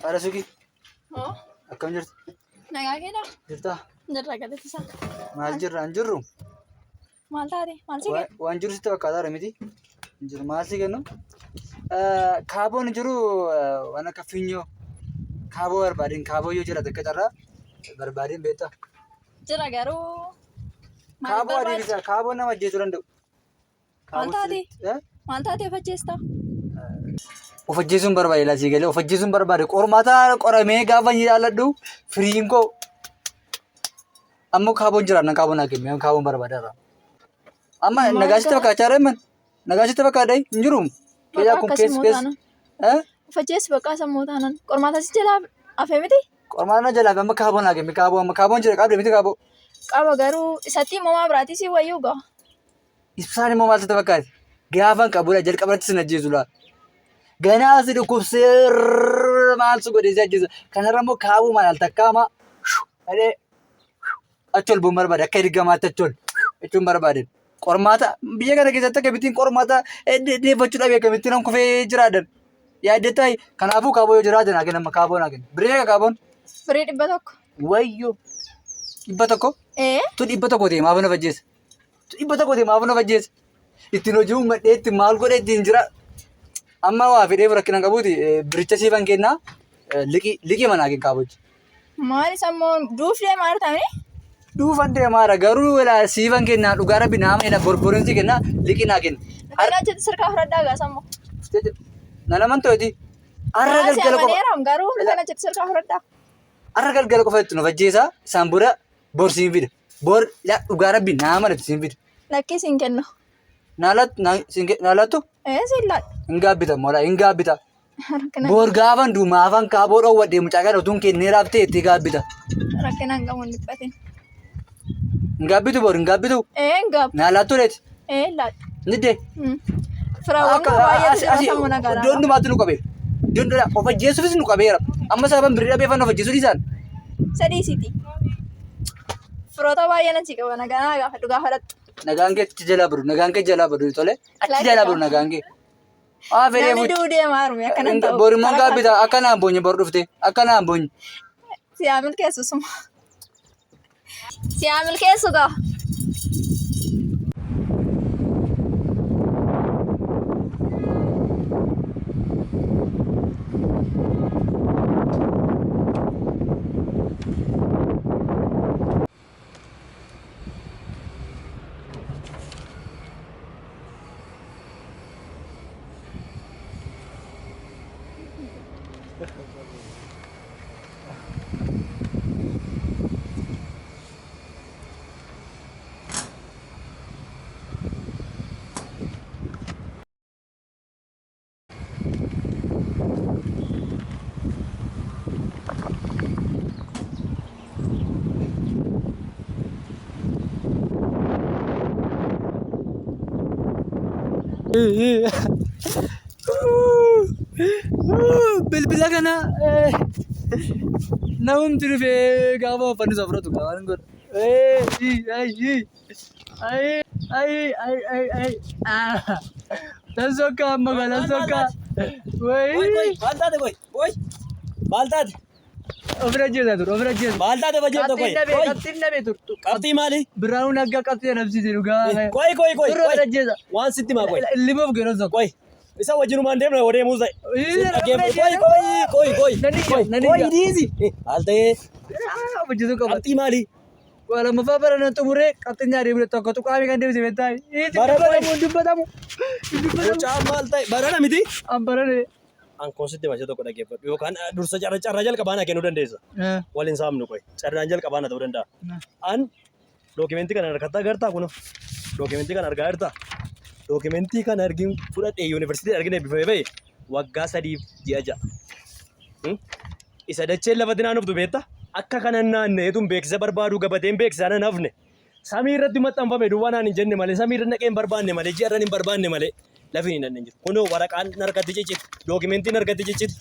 Ada Suki. Oh, Akkam jirtu? nagaa keedha. Jirtaa? Jirra galata isaa. Maal jirra? Hin jirru? Maal taate? Maal si kennu? Waan jiru sitti fakkaataadha miti? Hin jiru. Maal si kennu? Kaaboon hin jiru waan akka finyoo. Kaaboo barbaadeen kaaboo yoo jiraate akka carraa barbaadeen beektaa? Jira garuu. Kaaboo adeemsisa. Kaaboo nama ajjeesuu danda'u. Maal taate? Maal taatee facceestaa? Of ajjeesuun barbaade laasii galee of ajjeesuun barbaade qormaata qoramee gaafa inni ilaalladhu firiin koo ammoo kaaboon jiraanna kaaboon haakimee kaaboon barbaadarra. Amma nagaasitti fakkaachaa reemman nagaasitti fakkaadha hin jiru. Keeyaa kun keessa. Facceessi bakka sammuu taanan qormaata si jalaa hafee miti? Qormaata jalaa amma kaaboon haakimee kaaboon jira qabde miti kaaboo. Qaba garuu isatti immoo biraatii si wayyuu ga'a. Ibsaan immoo maal sitti fakkaate? Gaafan qabudha jalqabarratti sin ajjeesu laata. Ganaa si dhukkubsee maal su godhee si ajjeesu. Kanarra immoo kaaboo maal takkaama achi ol bu'uun barbaade akka ergamaatti achi ol jechuun barbaade. Qormaata biyya kana keessatti akkamittiin qormaata deeffachuu dhabee akkamittiin an kufee jiraatan. Yaaddetaa kanaafuu kaaboo yoo jiraatan hagen amma kaaboon hagen. Birrii eega kaaboon? Birrii 100. Wayyoo 100? Tu 100 ta'e maaf na fajjeessa? Tu 100 ta'e maaf na fajjeessa? Ittiin hojii uummadhee ittiin maal godhee ittiin jira. Amma waa fedhee rakkina qabuuti biricha siifan kennaa liqii manaa kenna kaabochi. Maalis ammoo duuf deemaa jirtanii? Duufan deemaara garuu siifan kennaa dhugaa rabbi naama jedha borboriinsi kennaa liqii naa kenna. Har'a jetti sirkaa fudhadhaa gaasa ammoo. Nana man ta'eeti. Har'a galgala qofa. Maneeraam garuu kana jetti sirkaa fudhadhaa. Har'a galgala qofa itti nu fajjeessaa isaan booda bor siin fida. Bor dhugaa rabbi naama dhatti siin fida. Lakkii siin kennu. Naalattu? Siin laadha. Hin gaabbita moola hin gaabbita. Bor gaafan duumaa afaan kaaboo dhoowwadhee mucaa kana utuun kennee raaftee itti gaabbita. Rakkina hin qabu hin dhiphatin. Hin gaabbitu bor hin gaabbitu? Hin gaabbu. Naalattu leeti? Laadha. Niddee? Firaawwan baay'eetu jira sammuu nagaadhaa. Iddoon dhumaatti nu qabeera. Iddoon dhumaa of ajjeesuufis nu qabeera. Amma sababan birrii dhabee fan of ajjeesuu dhiisaan. Sadiisiti. Firoota baay'ee achi qaba nagaa gaafadhu gaafadhattu. Nagaan kee achi jalaa badu nagaan kee jalaa badu tole achi jalaa badu nagaan kee. Namni duudee maarume akkana ta'u. Borimmoo gaabbita akkanaan boonye bor dhufte akkanaan boonye. Siyaa milkeessu suma. Siyaa milkeessu gaa. Bilbila kana namumti dhufee gaafa uffannisaa fudhatu waan godha. Tan sokka amma kana sokka. Maal taate boy? Maal taate? Ofirra jeesaa ture ofirra jeesa. Maal taate bajjeeto boy? Qabxiin dhabee turtu. Qabxii maali? Biraawun akka qabxii nabsiise dhugaa. Qoy. Turre ofirra jeesa. Waan sitti maa qoy? Limuuf gero sokka. Qoy. Isa wajjinumaan deemna odee muusa'e. Qoy. Qoy diisi. Maal ta'ee? Hojjetu qaba. Qabxii maali? Lammaffaa barana xumuree qabxiin nyaadee bule tokko tuqaamii kan deebisee beektaa. Dubbatamu. Mucaan maal ta'e? Barana miti? An barane. Ankoon sitti macha tokko dhaggeeffadhu yookaan dursa carraa jalqabaana kennuu dandeessa. Waliin saamnu qoy. Carraan jalqabaana ta'uu danda'a. An dookimentii kana harkatti agartaa kun dookimentii kana argaa jirta. Dookimentii kana argin fudhadhee yuunivarsiitii argine eebbifamee bahe waggaa 3 ji'a 6. Isa dacheen lafatti naannoftu beektaa? Akka kana naanneetuun beeksisa barbaadu gabateen beeksisaan hin hafne. Samii irratti maxxanfame duwwaa naan hin jenne malee samii irra naqee hin barbaanne malee ji'a irra hin barbaanne malee lafi hin dandeenye. Kunoo waraqaan narratti ciccite, dookimentiin narratti ciccite,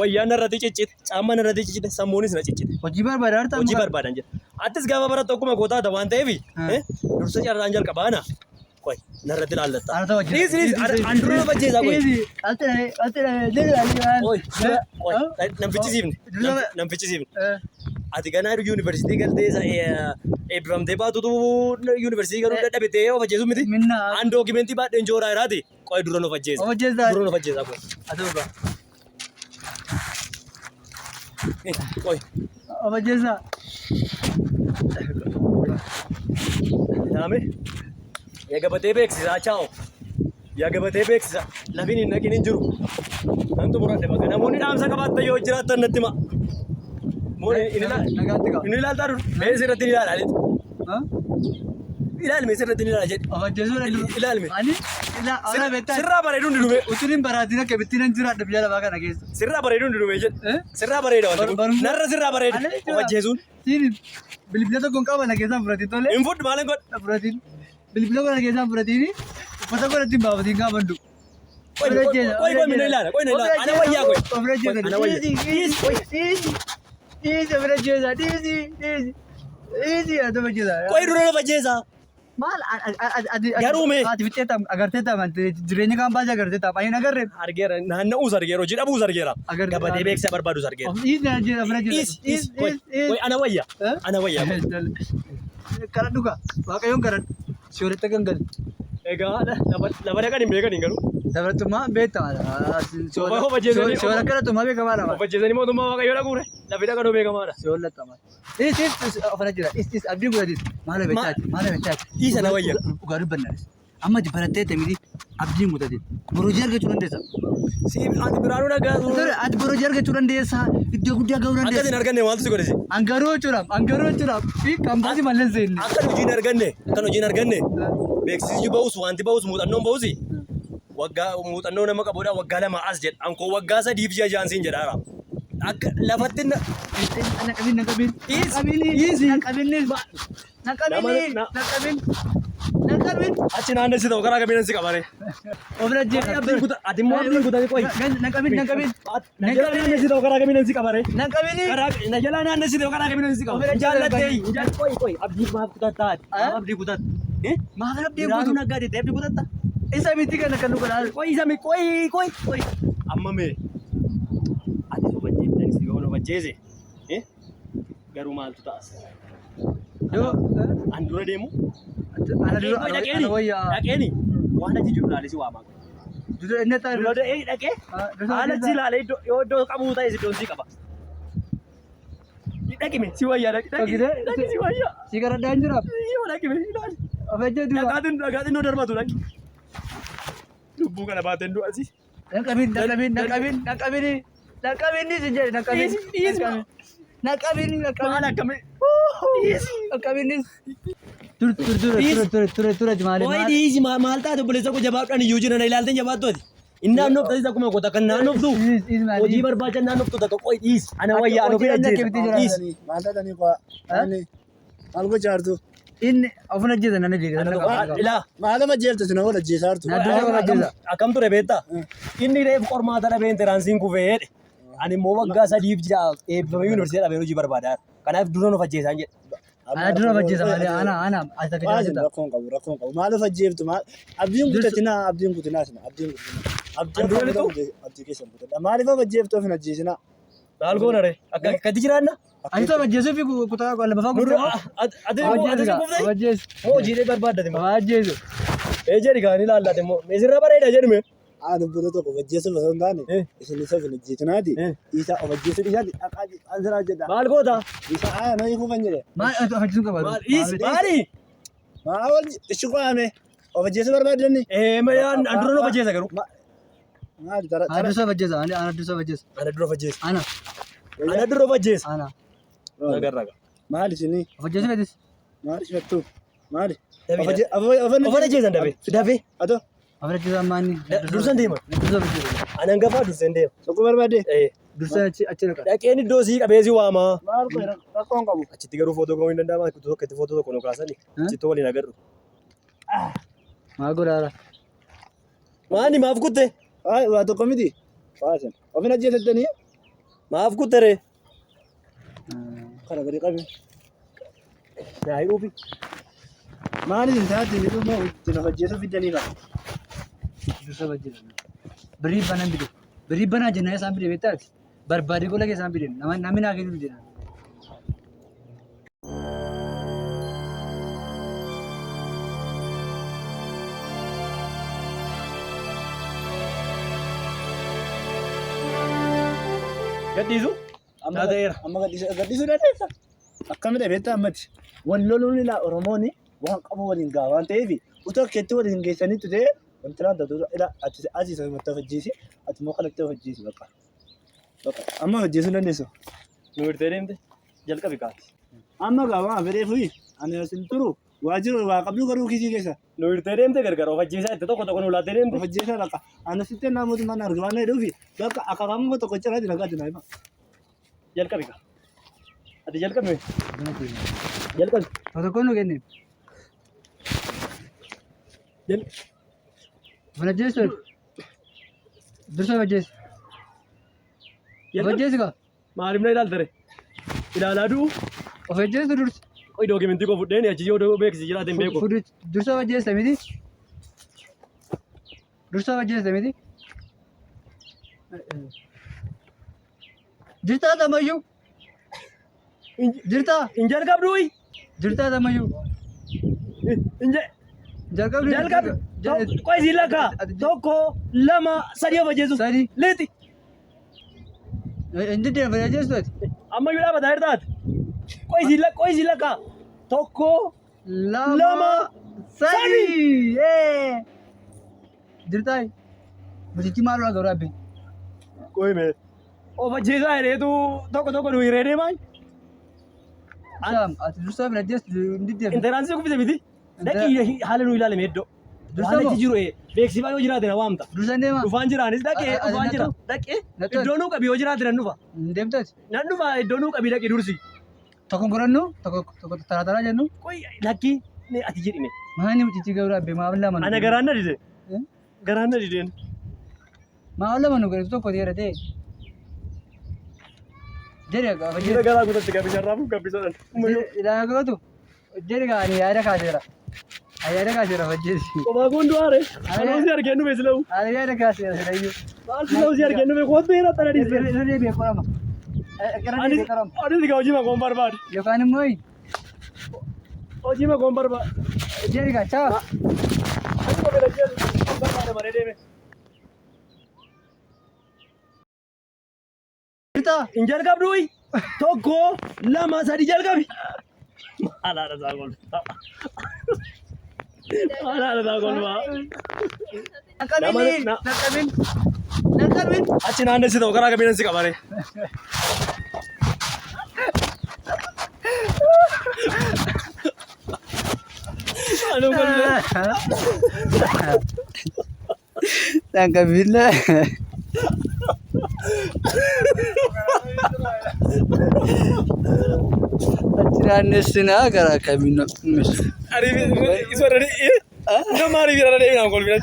wayyaan narratti ciccite, caammaan narratti ciccite, sammuunis na ciccite. Hojii barbaadan Hojii barbaadan jira. Attis gaafa barattu akkuma kootaata waan ta'eef dursa carraan jalqabaana. Qoy narratti ilaallata. Ana ta'u Dhiis an dura na fajjeesaa qoy. Qoy nan fichisiifne. Ati ganaa yuunivarsiitii galtee eebbifamtee baatutu yuunivarsiitii galuu dadhabitee of ajjeesu miti. An dookimentii baadheen jooraa jiraati. Qoy dura nu fajjeesa. Dura nu fajjeesaa qoy. Qoy. Of ajjeesaa. Naame yaa gabatee beeksisaa chaa'o. Yaa gabatee beeksisa. Lafiin hin naqin hin jiru. Kan xumuradhe bakka namoonni dhaamsa qabaatan yoo jiraatan natti hima. Inni ilaaltaa dur. Mee sirratti ni ilaala. Ilaalme sirratti ni ilaala jedhe. Of ajjeesuu danda'u. Ilaalme. Ani sirraa bareeduun dhume. utuun baraatiin akka bittiin hin jiraadha biyya lafaa kana keessa. Sirraa bareeduun dhume jedhe. Sirraa bareeda wanti kun. Narra sirraa bareeda. Of ajjeesuun. Siin bilbila tokkoon qaba na keessaan fudhatiin tolee. Hin fudhu maaliin godha. Fudhatiin bilbila kana keessaan fudhatiin uffata godhatiin baafatiin gaafandu. Qoy mina ilaala. Qoy na ilaala. Ana wayyaa qoy. Of ajjeesaa. Ana wayyaa. Dhiisi of ajjeesaa. Dhiisi of ajjeesaa. Qoy dura na fajjeesaa. Maal Garuume. ati fixee agartee taa'amante jireenya kan baasee agartee taa'ama hin agarree. Argeera naanna'uus argeera hojii dhabuus argeera. Gabatee beeksisa barbaadus argeera. Qoy ana wayyaa. Ana wayyaa. Karaa dhugaa waaqayyoon karaa soorata gangali. Egaa lafa dhaqan hin beekan hin galu. Dabartummaa beekamaadha. Of ajjeesanii. Soora kadhatummaa beekamaadha. Of ajjeesanii mootummaa waaqayyoo dhaquure. Lafi dhaqanuu beekamaadha. Soolattama. Ofana jira. Abdii godhatis maala beektaati. Dhiisa na wayya. Dhugaa dubbannaanis. Amma barattee tamidi abdiin guutate. Borojii argachuu dandeessa. Si ati biraanuu dhaggaatu. Ati borojii argachuu dandeessa. Iddoo guddaa gahuu dandeessa. Akkas hin arganne maaltu si godhese? Angaroo jechuudha. Fi kan baasii malleen seenne. Akkan hojiin arganne. Beeksisni bahus wanti bahus muuxannoon bahusi. Waggaa muuxannoo nama qabuudha waggaa 2 as jedha. Ankoo waggaa 3 fi 6 jaansiin jedhaara. Akka lafatti naqabin achi naannoo si ta'u karaa kamiin si qabare. Of ajjeesaa. Ati immoo abdiin kutate qoy. Naqabin. Najalaa naannoo si ta'u karaa kamiin si qabare. Naqabin. Najalaa naannoo si ta'u karaa kamiin si qabare. Jaallattee. Qoy abdii maaf kutattaati. Abdii kutat. Maaf abdii Biraanuu naggaadee abdii kutatta. isa miti kana kan nu godhaa. Qoy isa mi qoy. Amma mee. Ati soba jettani si yoo bajjeese. Garuu maaltu ta'as? Yoo an dura deemu. wayyaa. Dhaqeeni. Waan achi jiru laalee si waamaa. Dura inni ta'a. Dura dhaqee. Haala achi laalee iddoo qabuu ta'e iddoon si qaba. Dhaqime si wayyaa dhaqi si wayyaa. Si garadhaa hin jiraa? Yoo dhaqime ilaali. Of ejjee dura. Dhaqaatiin noo darbatu dhaqi. Lubbuu kana baateen du'asi. Naqabin si jedhe naqabin. Maal akkamii? Naqabinis. Ture maali? Qoy dhiisi maal taate obboleessa koo jabaadhaan iyyuu jiran ilaalteen jabaattooti. Inni naannoof tasis akkuma koo takka naannooftu. Hojii barbaacha naannooftu takka qoy dhiisi. Ana wayyaa ana ofii ajjeesa. Dhiisi. Maal taatanii qo'a? Maal gochaartu? Inni ofuma ajjeesa nan ajjeesa. Ilaa. Maalama jeeltu si nama ajjeesaartu? Akkam ture beektaa? Inni reefu qormaata dhabeen teraansiin kufee jedhe. Ani immoo waggaa 3 fi 6 eebbifame yuunivarsiitii dhabeen hojii barbaadaa. Kanaaf dura nuuf ajjeesaan jedhe. Ana dura ajjeesa malee ana as takka jiraata. Rakkoon qabu. Maaliif ajjeeftu maal? Abdiin kutinaa sina. Abdii keessa kutadha. Maaliif ajjeeftu of hin ajjeesinaa? Maal goona ree? Akkatti jiraanna? Ani ta'u ajjeesuu fi kutaa lafa Nurra ati ajjeesu. hojiilee barbaaddate moo? Ajjeesu. Jedhi kaan ilaallate moo? Meesirra bareeda jedhume. Dubbata tokko of ajjeesuuf osoo hin taane isin isa of hin ajjeesinaati. Isa of ajjeesuu dhiyaate asiraa jedha. Maal goota? Isa na hiikuufan jedhe. Maal of ajjeesuu qaba? Maali? Maal ishi qo'ame of ajjeesuu barbaaddanni? Mayaan an dura nuuf ajjeesa garuu. Maali tara. Ana dura of ajjeesa. Ana dura of ajjeesa. Ana dura of ajjeesa. Ana dura of ajjeesa. Ana. Nagarraga. Maali isinii? Of ajjeesuu feetis. Maali shifattu? Maali? Of ajjeesan dafee. Atoo. Of ajjeesaan maanni. Dursan deema. Dursa of ajjeesa. Anan gafaa dursan deema. Tokko barbaadde? Dursa achi dhaqa. Dhaqeen iddoo sii qabeessi waamaa. Maal qo'e rakkoon qabu? Achitti garuu footoo ka'uu hin danda'amaa. Tokko itti footoo tokko nu kaasanii. Achitti waliin agarru. Maal godhaara? Maani maaf kutte? Waa tokko miti. Waasan. Of hin ajjeesattanii? Maaf kutte ree? Kana gadi qabe. Naa hidhuufi. Maaliif hin taate ni dhuma itti na fajjeessu fidanii qaba. Dursa wajjin. Birrii banan bide. Birrii banaa jennaan isaan bide beektaati. Barbaade gola kee isaan bide. Namni naa kennu bide. Gadhiisu? Taateera. Amma gadhiisuu dandeessa. Akkamidha beektaa ammatti. Wal loluun ilaa Oromoon waan qabu waliin gaa waan ta'eef utoo keetti waliin geessanitti ta'e wanti naan ta'u ilaa ati asii isa matta hojjiisi ati immoo kalaqtee hojjiisi bakka. Amma hojjeessuu dandeessu. Nu hirtee deemte jalqabi kaati. Amma gaa waan fedhee fuyi ani asin turu waajjira waa qabdu garuu kisii keessa. Nu hirtee deemte gargar of ajjeesaa itti tokko nu laattee deemte. Of ajjeesaa bakka. Ani sittee naa mootummaan argaa waan jedhuufi bakka akaakaamuma tokko cinaatti nagaa dinaa hima. Jalqabi kaa. Ati jalqabi. Jalqabi. Tokko nu kenne. Mana jeesu. Dursa wajjin. Wajjin ka. Maaliif na ilaaltare? Ilaalaa duu. Of ajjeesu dursa. Qoy dookimentii koo fudheen achi yoo beeksisi jiraateen beeku. Dursa wajjin samiti. Dursa wajjin samiti. Jirtaa tamayyuu. Jirtaa. Injal qabduuyi. Jirtaa tamayyuu. Injal. Jalqabni. Jalqabi. Qoy siila kaa. Tokko lama sadii of ajjeesu. Sadii. Leeti. Inni deema ajjeesu ati. Amma yoo dhaabataa hirtaati. Qoy siila kaa. Tokko lama sadii. Jirtaa. Masitti maal waa garuu abbe. Qoy mee. Of ajjeesaa jedheetu tokko nu hiree deemaa. Saam ati dursa bira ajjeesu inni deema. Interaansii kubbise miti. Dhaqii haala nu ilaalame iddoo. Dursa Waan moo? achi jiru beeksifaa yoo jiraate na waamta. Dursa deema. Dhufaan jiraanis dhaqee dhufaan jira. Dhaqee iddoo nuu qabii yoo jiraate nan dhufa. Deemtaati. Nan dhufa iddoo nuu qabii dhaqee dursi. Tokko gorannu tokko taraa jennu. Qoy lakkii ati jedhime. Maani mucichi garuu abbe maal lama. Ana garaan na dide. Garaan na dideen. Maal lama nu garuu tokko dhiira ta'e. Jedhe gaafa Jira garaa guddaatti gabii jarraafu gabbisadhan. ilaa gootu jedhe gaani yaada kaaseera. Yaada kaaseera wajjin. Kophaa kun du'aare. Anoo si argee nu beesilawu. Ani yaada kaaseera silayyuu. Maal silawu si argee nu beeku wanti heera tana dhiisee. Inni beekorama. Anis sigaa hojii makoon barbaadu. Yookaan immoo Hojii makoon barbaadu. jedhe gaa chaa. Ani kophaa dhaggeessu. Barbaada maree deeme. Jirtaa. In jalqabduuyi. Tokko lama sadii jalqabi. Alaadha isaa golfaa. Alaadha isaa golfaa. Naqabin. Achi naannessi ta'u karaa kamiin si qabare. Anuu golfee. Naqabin. Achiraannessinaa garaa kamiin. Ariif isa irra nama ariif irra deebiin golfee.